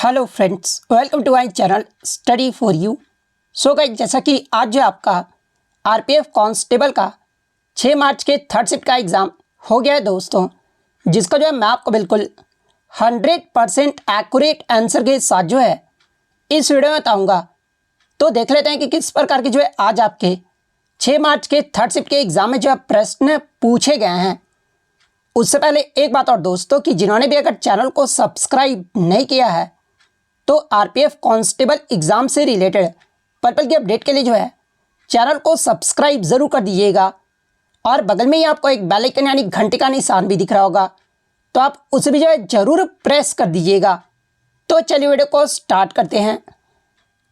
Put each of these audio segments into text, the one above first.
Hello friends, welcome to my channel study for you. So guys, जैसा कि आज जो आपका आरपीएफ कांस्टेबल का 6 मार्च के थर्ड शिफ्ट का एग्ज़ाम हो गया है दोस्तों, जिसका जो है मैं आपको बिल्कुल 100% एक्यूरेट आंसर के साथ जो है इस वीडियो में बताऊँगा। तो देख लेते हैं कि किस प्रकार के जो है आज आपके 6 मार्च के थर्ड शिफ्ट के एग्ज़ाम में जो है प्रश्न पूछे गए हैं। उससे पहले एक बात और दोस्तों, कि जिन्होंने भी अगर चैनल को सब्सक्राइब नहीं किया है तो आरपीएफ कांस्टेबल एग्ज़ाम से रिलेटेड पर्पल की अपडेट के लिए जो है चैनल को सब्सक्राइब ज़रूर कर दीजिएगा। और बगल में ही आपको एक बेल आइकन यानी घंटे का निशान भी दिख रहा होगा, तो आप उसे भी जो है ज़रूर प्रेस कर दीजिएगा। तो चलिए वीडियो को स्टार्ट करते हैं।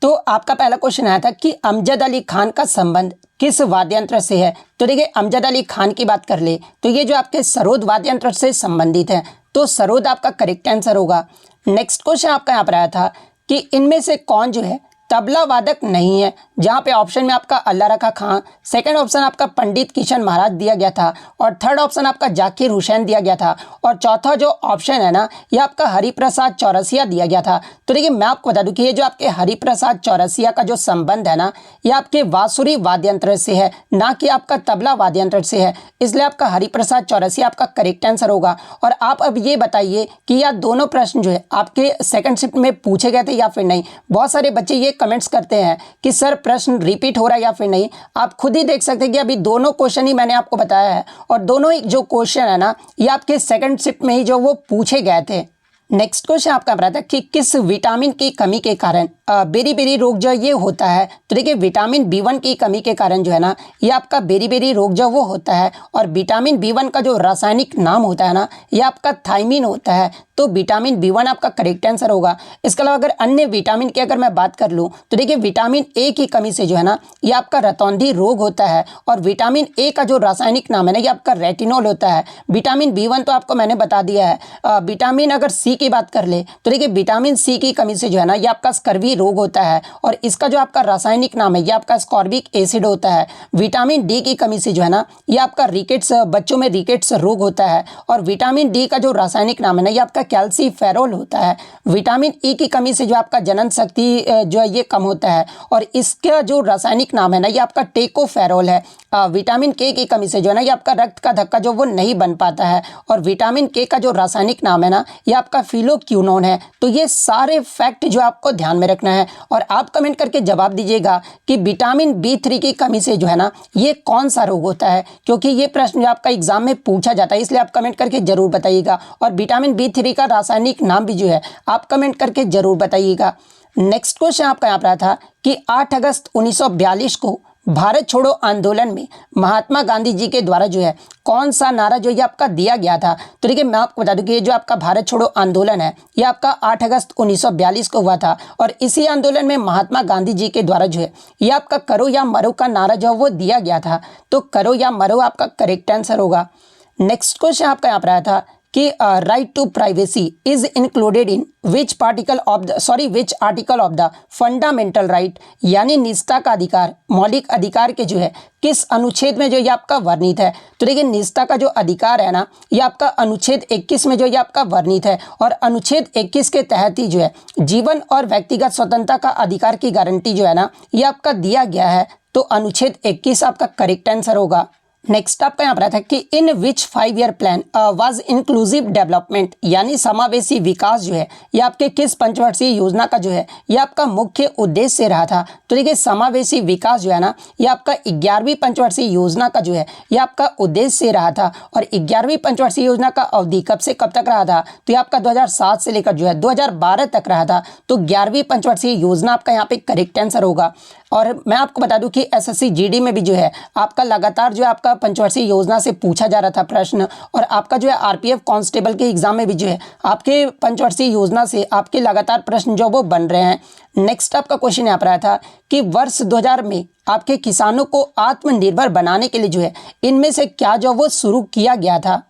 तो आपका पहला क्वेश्चन आया था कि अमजद अली खान का संबंध किस वाद्य यंत्र से है। तो देखिए, अमजद अली खान की बात कर ले तो ये जो आपके सरोद वाद्य यंत्र से संबंधित है, तो सरोद आपका करेक्ट आंसर होगा। नेक्स्ट क्वेश्चन आपका यहाँ पर आया था कि इनमें से कौन जो है तबला वादक नहीं है, जहाँ पे ऑप्शन में आपका अल्लाह रखा खां, सेकंड ऑप्शन आपका पंडित किशन महाराज दिया गया था, और थर्ड ऑप्शन आपका जाकिर हुसैन दिया गया था, और चौथा जो ऑप्शन है ना ये आपका हरिप्रसाद चौरसिया दिया गया था। तो देखिए, मैं आपको बता दूं कि ये जो आपके हरिप्रसाद चौरसिया का जो संबंध है ना, ये आपके बांसुरी वाद्य यंत्र से है, ना कि आपका तबला वाद्य यंत्र से है, इसलिए आपका हरिप्रसाद चौरसिया आपका करेक्ट आंसर होगा। और आप अब ये बताइए कि यह दोनों प्रश्न जो है आपके सेकंड शिफ्ट में पूछे गए थे या फिर नहीं। बहुत सारे बच्चे ये कमेंट्स करते हैं कि सर प्रश्न रिपीट हो रहा है या फिर नहीं। आप खुद ही देख सकते हैं कि अभी दोनों क्वेश्चन ही मैंने आपको बताया है, और दोनों ही जो क्वेश्चन है ना ये आपके सेकंड शिफ्ट में ही जो वो पूछे गए थे। नेक्स्ट क्वेश्चन आपका बता था कि किस विटामिन की कमी के कारण बेरी-बेरी रोग जो ये होता है। तो देखिए, विटामिन B1 की कमी के कारण जो है ना ये आपका बेरी-बेरी रोग जो वो होता है, और विटामिन B1 का जो रासायनिक नाम होता है ना ये आपका थायमीन होता है। तो विटामिन B1 आपका करेक्ट आंसर होगा। इसके अलावा अगर अन्य विटामिन की अगर मैं बात कर लूँ तो देखिए, विटामिन A की कमी से जो है ना ये आपका रतौंधी रोग होता है, और विटामिन A का जो रासायनिक नाम है ना ये आपका रेटिनॉल होता है। विटामिन B1 तो आपको मैंने बता दिया है। विटामिन अगर C की बात कर ले तो देखिए, विटामिन C की कमी से जो है ना ये आपका स्कर्वी रोग होता है, और इसका जो आपका रासायनिक नाम है ये आपका स्कॉर्बिक एसिड होता है। विटामिन D की कमी से जो है ना ये आपका रिकेट्स, बच्चों में रिकेट्स रोग होता है, और विटामिन D का जो रासायनिक नाम है ना ये आपका कैल्सीफेरोल होता है। विटामिन E की कमी से जो आपका जनन शक्ति जो है ये कम होता है, और इसका जो रासायनिक नाम है ना ये आपका टेकोफेरोल है। विटामिन K की कमी से जो है ना ये आपका रक्त का धक्का जो वो नहीं बन पाता है, और विटामिन K का जो रासायनिक नाम है ना ये आपका फिलोक्यूनोन है। तो ये सारे फैक्ट जो आपको ध्यान में रखना है, और आप कमेंट करके जवाब दीजिएगा कि विटामिन B3 की कमी से जो है ना ये कौन सा रोग होता है, क्योंकि ये प्रश्न जो आपका एग्जाम में पूछा जाता है, इसलिए आप कमेंट करके जरूर बताइएगा। और विटामिन B3 का रासायनिक नाम भी जो है आप कमेंट करके जरूर बताइएगा। नेक्स्ट क्वेश्चन आपका यहाँ पर था कि 8 अगस्त 1942 को भारत छोड़ो आंदोलन में महात्मा गांधी जी के द्वारा जो है कौन सा नारा जो ये आपका दिया गया था। तो देखिए, मैं आपको बता दूं कि ये जो आपका भारत छोड़ो आंदोलन है ये आपका 8 अगस्त 1942 को हुआ था, और इसी आंदोलन में महात्मा गांधी जी के द्वारा जो है ये आपका करो या मरो का नारा जो वो दिया गया था। तो करो या मरो आपका करेक्ट आंसर होगा। नेक्स्ट क्वेश्चन आपका यहाँ पर आया था कि right to privacy is included in which article of the fundamental right, यानी निजता का अधिकार, मौलिक अधिकार के जो है किस अनुच्छेद में जो ये आपका वर्णित है। तो देखिए, निजता का जो अधिकार है ना ये आपका अनुच्छेद 21 में जो ये आपका वर्णित है, और अनुच्छेद 21 के तहत ही जो है जीवन और व्यक्तिगत स्वतंत्रता का अधिकार की गारंटी जो है ना ये आपका दिया गया है। तो अनुच्छेद 21 आपका करेक्ट आंसर होगा। नेक्स्ट आपका यहाँ पर था कि इन विच 5 year plan was inclusive development, यानी समावेशी विकास जो है ये आपके किस पंचवर्षीय योजना का जो है ये आपका मुख्य उद्देश्य रहा था। तो देखिए, समावेशी विकास जो है ना ये आपका 11वीं पंचवर्षीय योजना का जो है ये आपका उद्देश्य रहा था, और 11वीं पंचवर्षीय योजना का अवधि कब से कब तक रहा था। तो ये आपका 2007 से लेकर जो है 2012 तक रहा था। तो 11वीं पंचवर्षीय योजना आपका यहाँ पे करेक्ट आंसर होगा। और मैं आपको बता दूं कि एसएससी जीडी में भी जो है आपका लगातार जो है आपका पंचवर्षीय योजना से पूछा जा रहा था प्रश्न, और आपका जो है आरपीएफ कांस्टेबल के एग्जाम में भी जो है आपके पंचवर्षीय योजना से आपके लगातार प्रश्न जो वो बन रहे हैं। नेक्स्ट आपका क्वेश्चन यहाँ पर आया था कि वर्ष 2000 में आपके किसानों को आत्मनिर्भर बनाने के लिए जो है इनमें से क्या जो वो शुरू किया गया था।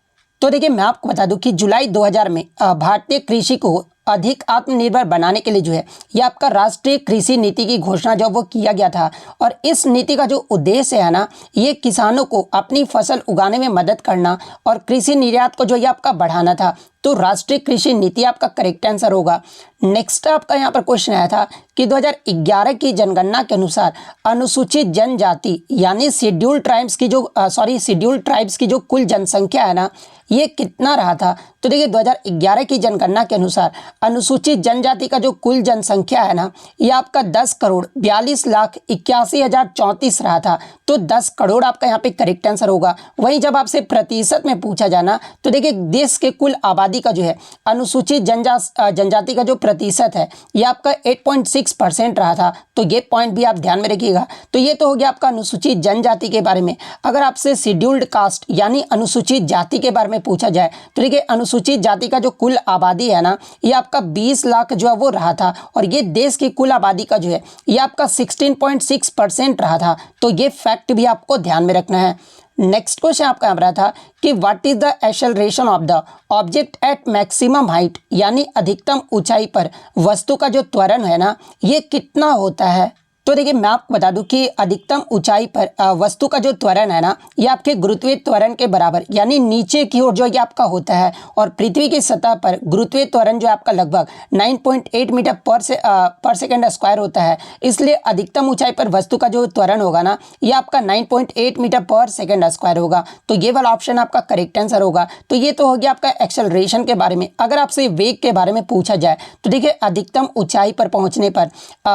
तो देखिए, मैं आपको बता दूं कि जुलाई 2000 में भारतीय कृषि को अधिक आत्मनिर्भर बनाने के लिए जो है ये आपका राष्ट्रीय कृषि नीति की घोषणा जो वो किया गया था, और इस नीति का जो उद्देश्य है ना ये किसानों को अपनी फसल उगाने में मदद करना और कृषि निर्यात को जो ये आपका बढ़ाना था। तो तो राष्ट्रीय कृषि नीति आपका करेक्ट आंसर होगा। नेक्स्ट आपका यहाँ पर क्वेश्चन आया था कि 2011 की जनगणना के अनुसार अनुसूचित जनजाति यानी शेड्यूल्ड ट्राइब्स की जो कुल जनसंख्या है ना, ये कितना रहा था। तो देखिए 2011 की जनगणना के अनुसार अनुसूचित जनजाति का जो कुल जनसंख्या है ना, ये आपका 10,42,81,034 रहा था। तो 10 करोड़ आपका यहाँ पे करेक्ट आंसर होगा। वहीं जब आपसे प्रतिशत में पूछा जाना, तो देखिए देश के कुल आबादी का जो है अनुसूचित जनजाति का जो प्रतिशत है, ये आपका 8.6% रहा था। तो ये पॉइंट भी आप ध्यान में रखिएगा। तो ये तो हो गया आपका अनुसूचित जनजाति के बारे में। अगर आपसे शेड्यूल्ड कास्ट यानी अनुसूचित जाति के बारे में पूछा जाए, तो देखिए अनुसूचित जाति का जो कुल आबादी है ना, ये आपका 20 लाख जो है वो रहा था, और ये देश की कुल आबादी का जो है ये आपका 16.6% रहा था। तो ये फैक्ट भी आपको ध्यान में रखना है। नेक्स्ट क्वेश्चन आपका यहाँ रहा था कि what is the acceleration of the object at maximum height, यानी अधिकतम ऊंचाई पर वस्तु का जो त्वरण है ना, ये कितना होता है। तो देखिए मैं आपको बता दूं कि अधिकतम ऊंचाई पर वस्तु का जो त्वरण है ना, ये आपके गुरुत्वीय त्वरण के बराबर यानी नीचे की ओर जो ये आपका होता है, और पृथ्वी की सतह पर गुरुत्वीय त्वरण जो आपका लगभग 9.8 मीटर पर सेकेंड स्क्वायर होता है। इसलिए अधिकतम ऊंचाई पर वस्तु का जो त्वरण होगा ना, ये आपका 9.8 मीटर पर सेकेंड स्क्वायर होगा। तो ये वाला ऑप्शन आपका करेक्ट आंसर होगा। तो ये तो हो गया आपका एक्सेलरेशन के बारे में। अगर आपसे वेग के बारे में पूछा जाए, तो देखिए अधिकतम ऊंचाई पर पहुंचने पर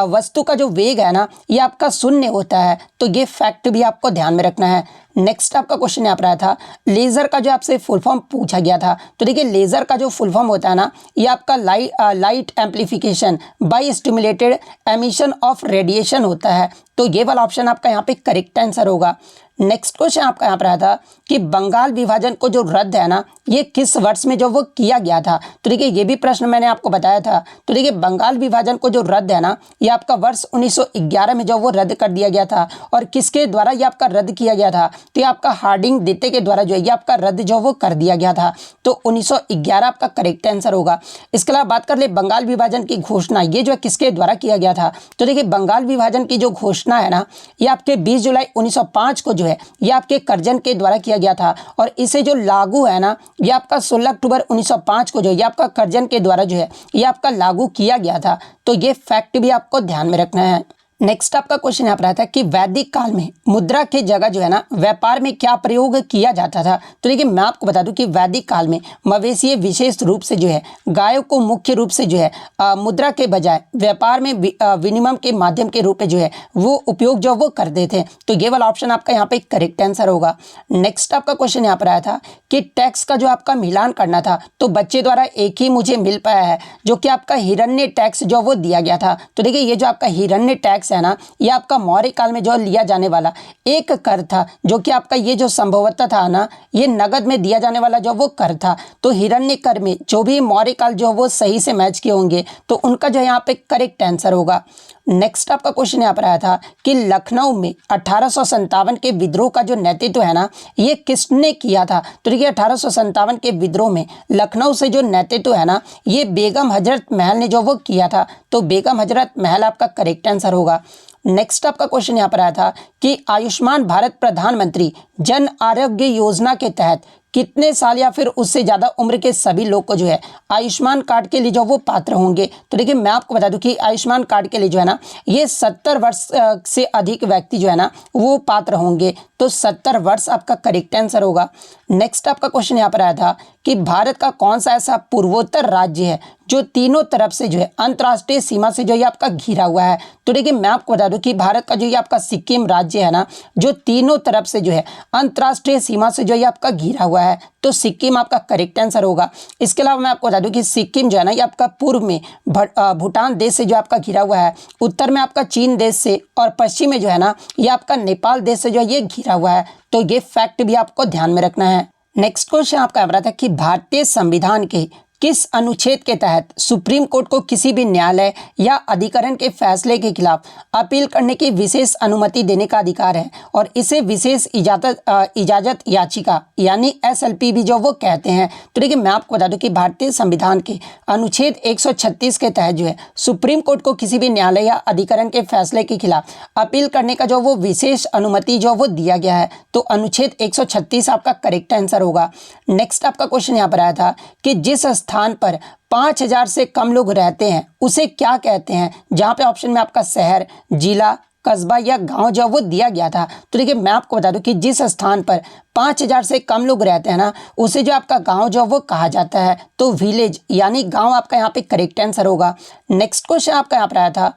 वस्तु का जो वेग है ना, ये आपका शून्य होता है। तो ये फैक्ट भी आपको ध्यान में रखना है। नेक्स्ट आपका क्वेश्चन यहाँ पर आया था लेजर का जो आपसे फुल फॉर्म पूछा गया था। तो देखिए लेजर का जो फुल फॉर्म होता है ना, ये आपका light amplification by stimulated emission of radiation होता है। तो ये वाला ऑप्शन आपका यहाँ पे करेक्ट आंसर होगा। नेक्स्ट क्वेश्चन आपका यहाँ पर आया था कि बंगाल विभाजन को जो रद्द है ना, ये किस वर्ष में जो वो किया गया था। तो देखिए ये भी प्रश्न मैंने आपको बताया था। तो देखिए बंगाल विभाजन को जो रद्द है ना, ये आपका वर्ष 1911 में जो वो रद्द कर दिया गया था। और किसके द्वारा ये आपका रद्द किया गया था, तो ये आपका हार्डिंग द्वितीय के द्वारा जो है ये आपका रद्द जो वो कर दिया गया था। तो 1911 आपका करेक्ट आंसर होगा। इसके अलावा बात कर ले बंगाल विभाजन की घोषणा, ये जो है किसके द्वारा किया गया था। तो देखिए बंगाल विभाजन की जो घोषणा है ना, ये आपके 20 जुलाई 1905 को जो है ये आपके कर्जन के द्वारा किया गया था। और इसे जो लागू है ना, ये आपका 16 अक्टूबर 1905 को जो ये आपका कर्जन के द्वारा जो है ये आपका लागू किया गया था। तो ये फैक्ट भी आपको ध्यान में रखना है। नेक्स्ट आपका क्वेश्चन यहाँ पर आता है कि वैदिक काल में मुद्रा के जगह जो है ना व्यापार में क्या प्रयोग किया जाता था। तो देखिए मैं आपको बता दूं कि वैदिक काल में मवेशी विशेष रूप से जो है गायों को मुख्य रूप से जो है मुद्रा के बजाय व्यापार में विनिमय के माध्यम के रूप में जो है वो उपयोग जो वो करते थे। तो ये वाला ऑप्शन आपका यहाँ पे करेक्ट आंसर होगा। नेक्स्ट आपका क्वेश्चन यहाँ पर आया था कि टैक्स का जो आपका मिलान करना था, तो बच्चे द्वारा एक ही मुझे मिल पाया है जो कि आपका हिरण्य टैक्स जो वो दिया गया था। तो देखिए ये जो आपका हिरण्य टैक्स है ना, ये आपका मौर्य काल में जो लिया जाने वाला एक कर था, जो कि आपका ये जो संभवतः था ना, ये नगद में दिया जाने वाला जो वो कर था। तो हिरण्य कर में जो भी मौर्य काल जो वो सही से मैच किए होंगे, तो उनका जो यहाँ पे करेक्ट आंसर होगा। नेक्स्ट आपका क्वेश्चन यहाँ पर आया था कि लखनऊ में 1857 के विद्रोह का जो नेतृत्व है ना, ये किसने किया था। तो देखिए 1857 के विद्रोह में लखनऊ से जो नेतृत्व है ना, ये बेगम हजरत महल ने जो वो किया था। तो बेगम हजरत महल आपका करेक्ट आंसर होगा। नेक्स्ट आपका क्वेश्चन यहाँ पर आया था कि आयुष्मान भारत प्रधानमंत्री जन आरोग्य योजना के तहत कितने साल या फिर उससे ज़्यादा उम्र के सभी लोग को जो है आयुष्मान कार्ड के लिए जो वो पात्र होंगे। तो देखिए मैं आपको बता दूं कि आयुष्मान कार्ड के लिए जो है ना, ये 70 वर्ष से अधिक व्यक्ति जो है ना वो पात्र होंगे। तो 70 वर्ष आपका करेक्ट आंसर होगा। नेक्स्ट आपका क्वेश्चन यहाँ पर आया था कि भारत का कौन सा ऐसा पूर्वोत्तर राज्य है जो तीनों तरफ से जो है अंतर्राष्ट्रीय सीमा से जो ये आपका घिरा हुआ है। तो देखिए मैं आपको बता दूं कि भारत का जो ये आपका सिक्किम राज्य है ना, जो तीनों तरफ से जो है अंतर्राष्ट्रीय सीमा से जो ये आपका घिरा हुआ है। तो सिक्किम आपका करेक्ट आंसर होगा। इसके अलावा मैं आपको बता दूं कि सिक्किम जो है ना, ये आपका पूर्व में भूटान देश से जो आपका घिरा हुआ है, उत्तर में आपका चीन देश से, और पश्चिम में जो है ना ये आपका नेपाल देश से जो है ये घिरा हुआ है। तो ये फैक्ट भी आपको ध्यान में रखना है। नेक्स्ट क्वेश्चन आपका आ रहा था कि भारतीय संविधान के किस अनुच्छेद के तहत सुप्रीम कोर्ट को किसी भी न्यायालय या अधिकरण के फैसले के खिलाफ अपील करने की विशेष अनुमति देने का अधिकार है और इसे विशेष इजाजत याचिका यानी SLP भी जो वो कहते हैं। तो देखिए मैं आपको बता दूं कि भारतीय संविधान के अनुच्छेद 136 के तहत जो है सुप्रीम कोर्ट को किसी भी न्यायालय या अधिकरण के फैसले के खिलाफ अपील करने का जो वो विशेष अनुमति जो वो दिया गया है। तो अनुच्छेद 136 आपका करेक्ट आंसर होगा। नेक्स्ट आपका क्वेश्चन यहाँ पर आया था कि जिस स्थान पर 5000 से कम लोग रहते हैं उसे क्या कहते हैं, जहाँ पे ऑप्शन में आपका शहर, जिला, कस्बा या गांव जो वो दिया गया था। तो देखिए मैं आपको बता दूं कि जिस स्थान पर 5000 से कम लोग रहते हैं ना उसे जो आपका गांव जो वो कहा जाता है, तो विलेज यानी गांव आपका यहाँ पे करेक्ट आंसर होगा। नेक्स्ट क्वेश्चन आपका यहाँ पर आया था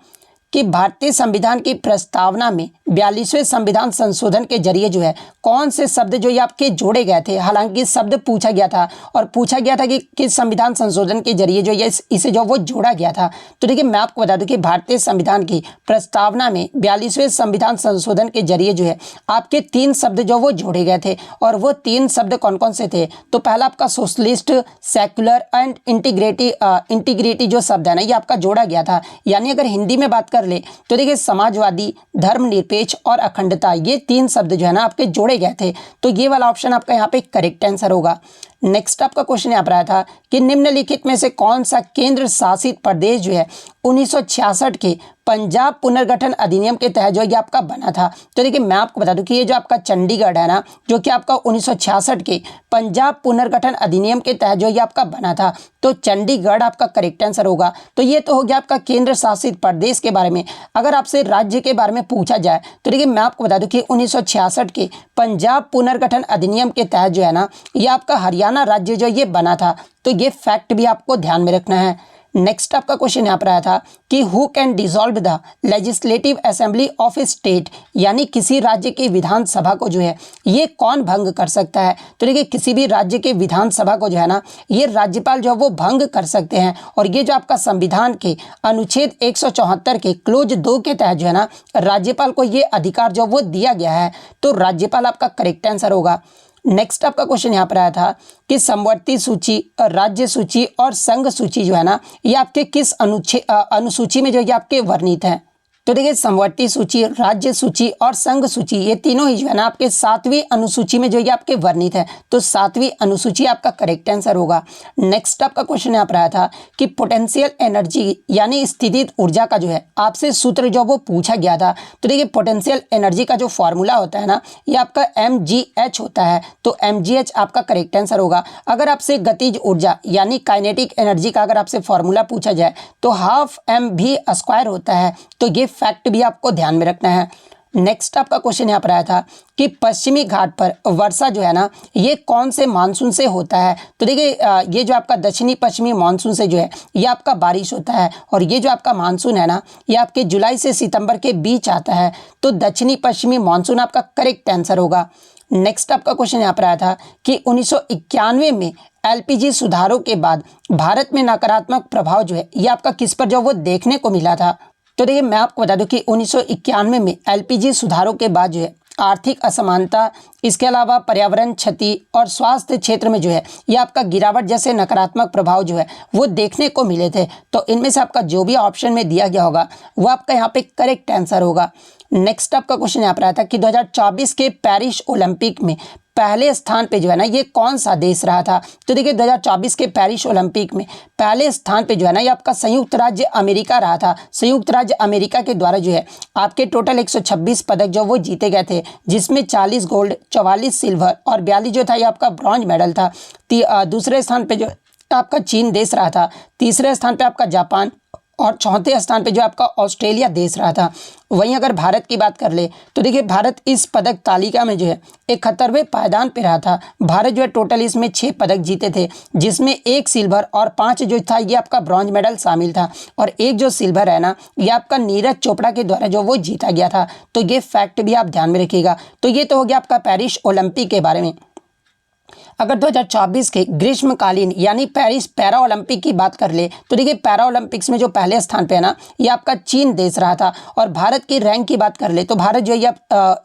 कि भारतीय संविधान की प्रस्तावना में 42वें संविधान संशोधन के जरिए जो है कौन से शब्द जो ये आपके जोड़े गए थे। हालांकि शब्द पूछा गया था और पूछा गया था कि किस संविधान संशोधन के जरिए जो ये इसे जो वो जोड़ा गया था। तो देखिए मैं आपको बता दूं कि भारतीय संविधान की प्रस्तावना में 42वें संविधान संशोधन के जरिए जो है आपके 3 शब्द जो वो जोड़े गए थे और वो 3 शब्द कौन कौन से थे। तो पहला आपका सोशलिस्ट, सेक्युलर एंड इंटीग्रिटी जो शब्द है ना ये आपका जोड़ा गया था। यानी अगर हिंदी में बात कर ले तो देखिए समाजवादी, धर्मनिरपेक्ष और अखंडता ये 3 शब्द जो है ना आपके जोड़े गए थे। तो ये वाला ऑप्शन आपका यहाँ पे करेक्ट आंसर होगा। नेक्स्ट आपका क्वेश्चन यहाँ पर आया था कि निम्नलिखित में से कौन सा केंद्र शासित प्रदेश जो है 1966 के पंजाब पुनर्गठन अधिनियम के तहत जो ये आपका बना था। तो देखिए मैं आपको बता दूं कि ये जो आपका चंडीगढ़ है ना जो कि आपका 1966 के पंजाब पुनर्गठन अधिनियम के तहत जो ये आपका बना था। तो चंडीगढ़ आपका करेक्ट आंसर होगा। तो ये तो हो गया आपका केंद्र शासित प्रदेश के बारे में। अगर आपसे राज्य के बारे में पूछा जाए तो देखिए मैं आपको बता दूं कि 1966 के पंजाब पुनर्गठन अधिनियम के तहत जो है ना ये आपका हरियाणा राज्य जो ये बना था। तो ये फैक्ट भी आपको ध्यान में रखना है। नेक्स्ट आपका क्वेश्चन यहाँ पर आया था कि who can dissolve the legislative assembly of A state, यानी किसी राज्य की विधानसभा को जो है ये कौन भंग कर सकता है। तो देखिए किसी भी राज्य के विधानसभा को जो है ना ये राज्यपाल जो है वो भंग कर सकते हैं और ये जो आपका संविधान के अनुच्छेद 174 के क्लोज 2 के तहत जो है ना राज्यपाल को ये अधिकार जो वो दिया गया है। तो राज्यपाल आपका करेक्ट आंसर होगा। नेक्स्ट आपका क्वेश्चन यहाँ पर आया था कि समवर्ती सूची, राज्य सूची और संघ सूची जो है ना ये आपके किस अनुसूची में जो ये आपके वर्णित हैं। तो देखिए समवर्ती सूची, राज्य सूची और संघ सूची ये तीनों ही जो है ना आपके 7वीं अनुसूची में जो ये आपके वर्णित है। तो 7वीं अनुसूची आपका करेक्ट आंसर होगा। नेक्स्ट आपका क्वेश्चन यहाँ पर आया था कि पोटेंशियल एनर्जी यानी स्थितिज ऊर्जा का जो है आपसे सूत्र जो वो पूछा गया था। तो देखिए पोटेंशियल एनर्जी का जो फॉर्मूला होता है ना ये आपका mgh होता है। तो mgh आपका करेक्ट आंसर होगा। अगर आपसे गतिज ऊर्जा यानी काइनेटिक एनर्जी का अगर आपसे फॉर्मूला पूछा जाए तो ½ mv² होता है। तो ये फैक्ट भी आपको ध्यान में रखना है। नेक्स्ट आपका क्वेश्चन यहाँ पर आया था कि पश्चिमी घाट पर वर्षा जो है ना ये कौन से मानसून से होता है। तो देखिए ये जो आपका दक्षिणी पश्चिमी मानसून से जो है ये आपका बारिश होता है और ये जो आपका मानसून है ना ये आपके जुलाई से सितंबर के बीच आता है। तो दक्षिणी पश्चिमी मानसून आपका करेक्ट आंसर होगा। नेक्स्ट आपका क्वेश्चन यहाँ पर आया था कि 1991 में LPG सुधारों के बाद भारत में नकारात्मक प्रभाव जो है ये आपका किस पर जो वो देखने को मिला था। तो देखिए मैं आपको बता दूं कि 1991 में LPG सुधारों के बाद जो है आर्थिक असमानता, इसके अलावा पर्यावरण क्षति और स्वास्थ्य क्षेत्र में जो है ये आपका गिरावट जैसे नकारात्मक प्रभाव जो है वो देखने को मिले थे। तो इनमें से आपका जो भी ऑप्शन में दिया गया होगा वो आपका यहाँ पे करेक्ट आंसर होगा। नेक्स्ट आपका क्वेश्चन यहाँ पर आया था कि 2024 के पेरिस ओलंपिक में पहले स्थान पे जो है ना ये कौन सा देश रहा था। तो देखिए 2024 के पेरिस ओलंपिक में पहले स्थान पे जो है ना ये आपका संयुक्त राज्य अमेरिका रहा था। संयुक्त राज्य अमेरिका के द्वारा जो है आपके टोटल 126 पदक जो वो जीते गए थे, जिसमें 40 गोल्ड, 44 सिल्वर और 42 जो था ये आपका ब्रॉन्ज मेडल था। दूसरे स्थान पे जो आपका चीन देश रहा था, तीसरे स्थान पे आपका जापान और चौथे स्थान पे जो आपका ऑस्ट्रेलिया देश रहा था। वहीं अगर भारत की बात कर ले तो देखिए भारत इस पदक तालिका में जो है 71वें पायदान पे रहा था। भारत जो है टोटल इसमें 6 पदक जीते थे, जिसमें 1 सिल्वर और 5 जो था ये आपका ब्रॉन्ज मेडल शामिल था और 1 जो सिल्वर है ना ये आपका नीरज चोपड़ा के द्वारा जो वो जीता गया था। तो ये फैक्ट भी आप ध्यान में रखिएगा। तो ये तो हो गया आपका पेरिस ओलंपिक के बारे में। अगर 2024 के ग्रीष्मकालीन यानी पेरिस पैरा ओलंपिक की बात कर ले तो देखिए पैरा ओलंपिक्स में जो पहले स्थान पे है ना ये आपका चीन देश रहा था। और भारत की रैंक की बात कर ले तो भारत जो है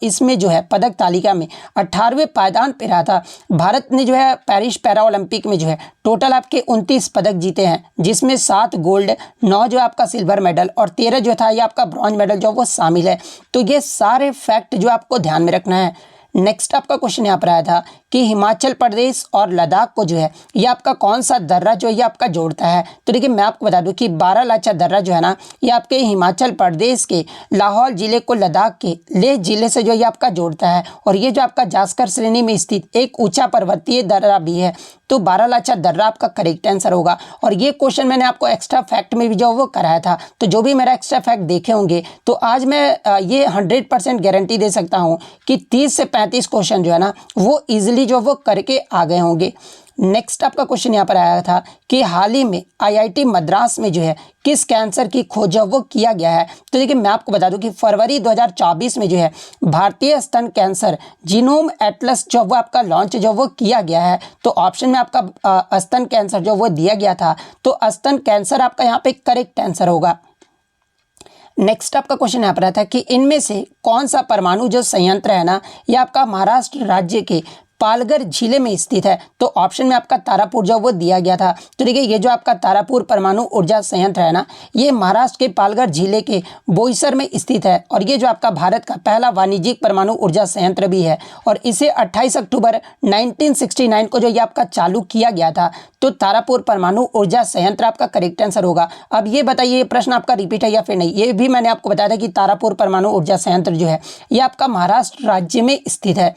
इसमें जो है पदक तालिका में 18वें पायदान पे रहा था। भारत ने जो है पेरिस पैरा ओलंपिक में जो है टोटल आपके 29 पदक जीते हैं, जिसमें 7 गोल्ड, 9 जो आपका सिल्वर मेडल और 13 जो था ये आपका ब्रॉन्ज मेडल जो वो शामिल है। तो ये सारे फैक्ट जो आपको ध्यान में रखना है। नेक्स्ट आपका क्वेश्चन यहाँ पर आया था कि हिमाचल प्रदेश और लद्दाख को जो है ये आपका कौन सा दर्रा जो ये आपका जोड़ता है। तो देखिए मैं आपको बता दूं कि बारालाचा दर्रा जो है ना ये आपके हिमाचल प्रदेश के लाहौल जिले को लद्दाख के लेह जिले से जो ये आपका जोड़ता है। और ये जो आपका जास्कर श्रेणी में स्थित एक ऊंचा पर्वतीय दर्रा भी है। तो बारालाचा दर्रा आपका करेक्ट आंसर होगा। और ये क्वेश्चन मैंने आपको एक्स्ट्रा फैक्ट में भी जो वो कराया था, तो जो भी मेरा एक्स्ट्रा फैक्ट देखे होंगे तो आज मैं ये 100% गारंटी दे सकता हूँ कि 30 से 35 क्वेश्चन जो है ना वो ईजिली जो वो करके आ गए होंगे। नेक्स्ट आपका क्वेश्चन यहाँ पर आया था कि हाल ही में आईआईटी मद्रास में जो है किस कैंसर की खोज जो वो किया गया है। तो देखिए मैं आपको बता दूं कि फरवरी 2024 में जो है भारतीय स्तन कैंसर जीनोम एटलस जो वो आपका लॉन्च जो वो किया गया है। तो ऑप्शन में आपका स्तन कैंसर जो वो दिया गया था, तो स्तन कैंसर आपका यहाँ पे करेक्ट आंसर होगा। नेक्स्ट आपका क्वेश्चन यहाँ पर आता है कि इनमें से कौन सा परमाणु जो संयंत्र है ना ये आपका महाराष्ट्र राज्य के पालघर जिले में स्थित है। तो ऑप्शन में आपका तारापुर जो वो दिया गया था। तो देखिए ये जो आपका तारापुर परमाणु ऊर्जा संयंत्र है ना ये महाराष्ट्र के पालघर जिले के बोईसर में स्थित है। और ये जो आपका भारत का पहला वाणिज्यिक परमाणु ऊर्जा संयंत्र भी है। और इसे 28 अक्टूबर 1969 को जो ये आपका चालू किया गया था। तो तारापुर परमाणु ऊर्जा संयंत्र आपका करेक्ट आंसर होगा। अब ये बताइए ये प्रश्न आपका रिपीट है या फिर नहीं। ये भी मैंने आपको बताया था कि तारापुर परमाणु ऊर्जा संयंत्र जो है ये आपका महाराष्ट्र राज्य में स्थित है।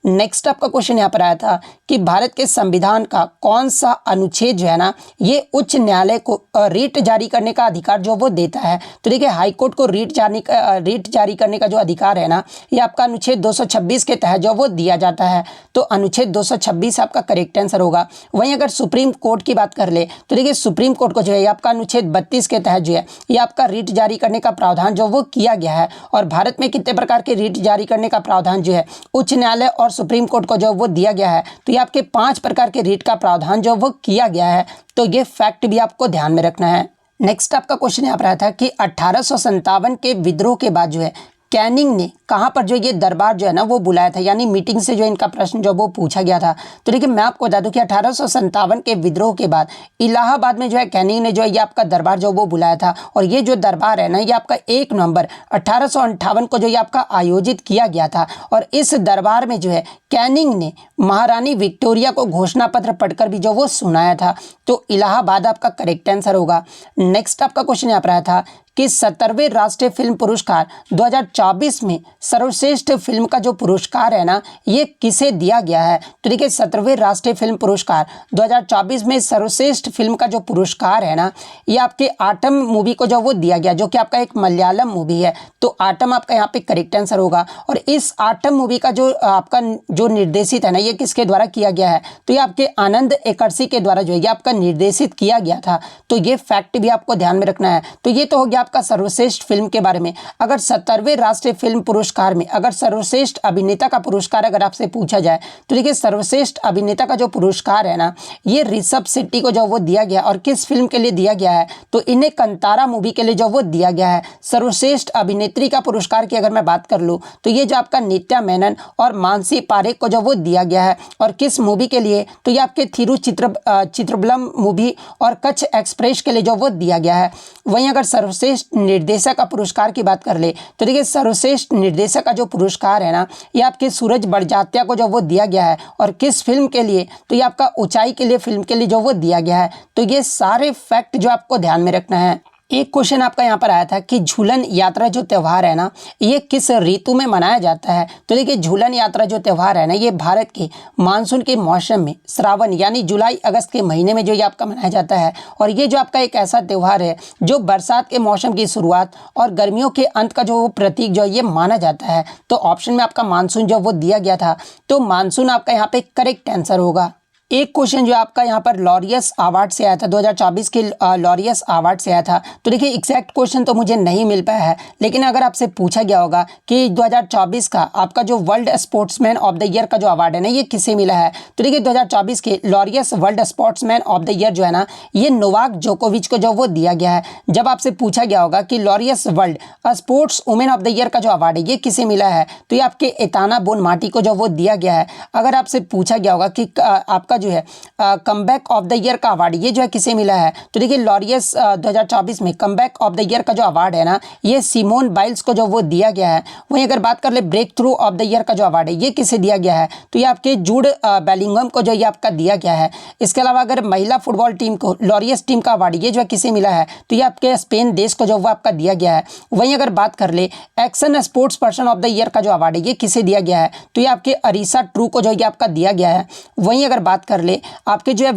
नेक्स्ट आपका क्वेश्चन यहाँ पर आया था कि भारत के संविधान का कौन सा अनुच्छेद जो है ना ये उच्च न्यायालय को रीट जारी करने का अधिकार जो वो देता है। तो देखिए हाईकोर्ट को रीट जारी करने का जो अधिकार है ना ये आपका अनुच्छेद 226 के तहत जो वो दिया जाता है। तो अनुच्छेद 226 आपका करेक्ट आंसर होगा। वहीं अगर सुप्रीम कोर्ट की बात कर ले तो देखिए सुप्रीम कोर्ट को जो है आपका अनुच्छेद 32 के तहत जो है ये आपका रीट जारी करने का प्रावधान जो वो किया गया है। और भारत में कितने प्रकार के रीट जारी करने का प्रावधान जो है उच्च न्यायालय और सुप्रीम कोर्ट को जो वो दिया गया है। तो ये आपके 5 प्रकार के रीट का प्रावधान जो वो किया गया है। तो ये फैक्ट भी आपको ध्यान में रखना है। नेक्स्ट आपका क्वेश्चन यहाँ पर आया था कि 1857 के विद्रोह के बाद जो है कैनिंग ने कहाँ पर जो ये दरबार जो है ना वो बुलाया था, यानी मीटिंग से जो इनका प्रश्न जो वो पूछा गया था। तो देखिए मैं आपको बता दूं कि 1857 के विद्रोह के बाद इलाहाबाद में जो है कैनिंग ने जो है ये आपका दरबार जो वो बुलाया था। और ये जो दरबार है ना ये आपका 1 नवंबर 1858 को जो ये आपका आयोजित किया गया था। और इस दरबार में जो है कैनिंग ने महारानी विक्टोरिया को घोषणा पत्र पढ़कर भी जो वो सुनाया था। तो इलाहाबाद आपका करेक्ट आंसर होगा। नेक्स्ट आपका क्वेश्चन यहाँ पर आया था कि 17वें राष्ट्रीय फिल्म पुरस्कार 2024 में सर्वश्रेष्ठ फिल्म का जो पुरस्कार है ना ये किसे दिया गया है। तो देखिए 17वें राष्ट्रीय फिल्म पुरस्कार 2024 में सर्वश्रेष्ठ फिल्म का जो पुरस्कार है ना ये आपके आटम मूवी को जो वो दिया गया, जो कि आपका एक मलयालम मूवी है। तो आटम आपका यहाँ पे करेक्ट आंसर होगा। और इस आटम मूवी का जो आपका जो निर्देशित है ना ये किसके द्वारा किया गया है। तो ये आपके आनंद एकर्सी के द्वारा जो है ये आपका निर्देशित किया गया था। तो ये फैक्ट भी आपको ध्यान में रखना है। तो ये तो हो गया आपका सर्वश्रेष्ठ फिल्म के बारे में। अगर 17वें राष्ट्रीय फिल्म पुरस्कार में अगर सर्वश्रेष्ठ अभिनेता का पुरस्कार अगर आपसे पूछा जाए तो देखिए सर्वश्रेष्ठ अभिनेता का जो पुरस्कार है ना ये ऋषभ शेट्टी को जो वो दिया गया। और किस फिल्म के लिए दिया गया है तो इन्हें कंतारा मूवी के लिए जो वो दिया गया है। सर्वश्रेष्ठ अभिनेत्री का पुरस्कार की अगर मैं बात कर लूँ तो ये जो आपका नित्या मेनन और मानसी पारेख को जो वो दिया गया है। और किस मूवी के लिए तो ये आपके चित्रबलम मूवी और कच्छ एक्सप्रेस के लिए जो वो दिया गया है। वहीं अगर सर्वश्रेष्ठ निर्देशक का पुरस्कार की बात कर ले तो देखिए सर्वश्रेष्ठ निर्देशक का जो पुरस्कार है ना ये आपके सूरज बड़जात्या को जो वो दिया गया है। और किस फिल्म के लिए तो ये आपका ऊंचाई के लिए फिल्म के लिए जो वो दिया गया है। तो ये सारे फैक्ट जो आपको ध्यान में रखना है। एक क्वेश्चन आपका यहाँ पर आया था कि झूलन यात्रा जो त्यौहार है ना ये किस ऋतु में मनाया जाता है। तो देखिए झूलन यात्रा जो त्यौहार है ना ये भारत के मानसून के मौसम में श्रावण यानी जुलाई अगस्त के महीने में जो ये आपका मनाया जाता है। और ये जो आपका एक ऐसा त्यौहार है जो बरसात के मौसम की शुरुआत और गर्मियों के अंत का जो प्रतीक जो ये माना जाता है। तो ऑप्शन में आपका मानसून जो वो दिया गया था। तो मानसून आपका यहाँ पे करेक्ट आंसर होगा। एक क्वेश्चन जो आपका यहाँ पर लॉरियस अवार्ड से आया था, 2024 के लॉरियस अवार्ड से आया था। तो देखिए एग्जैक्ट क्वेश्चन तो मुझे नहीं मिल पाया है, लेकिन अगर आपसे पूछा गया होगा कि 2024 का आपका जो world sportsman of the year का जो अवार्ड है ना, ये किसे मिला है, तो देखिए 2024 के Laureus world sportsman of the year जो है ना, ये नोवाक जोकोविच को जो वो दिया गया है। जब आपसे पूछा गया होगा कि Laureus world sports women of the year का जो अवार्ड है ये किसे मिला है, तो ये आपके एताना बोनमाटी को जो वो दिया गया है। अगर आपसे पूछा गया होगा कि आपका जो है कमबैक ऑफ द ईयर का अवार्ड ये जो है किसे मिला है, तो देखिए लॉरियस 2024 में कमबैक ऑफ द ईयर का जो अवार्ड है ना, ये सिमोन बाइल्स को जो वो दिया गया है। वहीं अगर बात कर ले breakthrough of the year का जो अवार्ड है ये किसे दिया गया है, तो ये आपके जूड बेलिंगम को जो ये आपका दिया गया है। इसके अलावा अगर महिला फुटबॉल टीम को लॉरियस टीम का अवार्ड ये जो है किसे मिला है, तो ये आपके स्पेन देश को जो वो आपका दिया गया है। वहीं अगर बात कर ले action sports person of the year का जो अवार्ड है ये किसे दिया गया है, तो ये आपके अरीसा ट्रू को जो ये आपका दिया गया है। वहीं अगर बात कर ले आपके जो है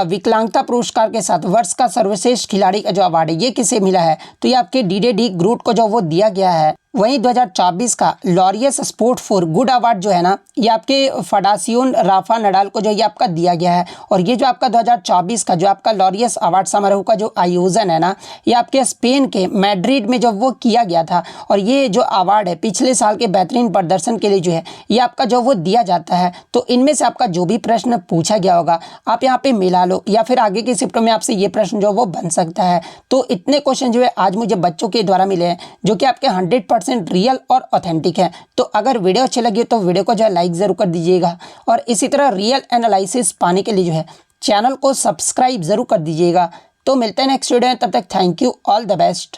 विकलांगता पुरस्कार के साथ वर्ष का सर्वश्रेष्ठ खिलाड़ी का जो अवार्ड है ये किसे मिला है, तो ये आपके डीडे डी ग्रूट को जो वो दिया गया है। वहीं 2024 का Laureus sport for good award जो है ना, ये आपके फडासियोन राफा नडाल को जो ये आपका दिया गया है। और ये जो आपका 2024 का जो आपका लॉरियस अवार्ड समारोह का जो आयोजन है ना, ये आपके स्पेन के मैड्रिड में जब वो किया गया था। और ये जो अवार्ड है पिछले साल के बेहतरीन प्रदर्शन के लिए जो है ये आपका जो वो दिया जाता है। तो इनमें से आपका जो भी प्रश्न पूछा गया होगा आप यहाँ पे मिला लो, या फिर आगे की शिफ्टों में आपसे ये प्रश्न जो वो बन सकता है। तो इतने क्वेश्चन जो है आज मुझे बच्चों के द्वारा मिले हैं जो कि आपके 100% रियल और ऑथेंटिक है। तो अगर वीडियो अच्छी लगी तो वीडियो को जो है लाइक ज़रूर कर दीजिएगा, और इसी तरह रियल एनालिसिस पाने के लिए जो है चैनल को सब्सक्राइब ज़रूर कर दीजिएगा। तो मिलते हैं नेक्स्ट वीडियो में, तब तक thank you, all the best.